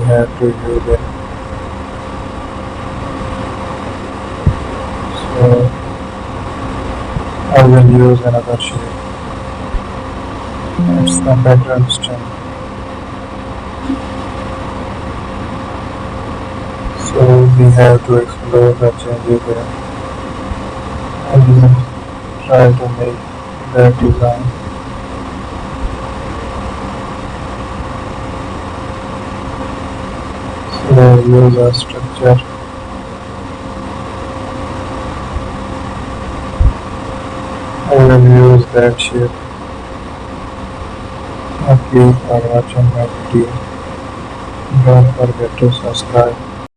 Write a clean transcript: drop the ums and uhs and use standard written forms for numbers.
have to use it. So I will use another shape. It's the background string. So we have to explore the changes there and try to make that design. So use a structure. I will use that shape. Thank you for watching my video. Don't forget to subscribe.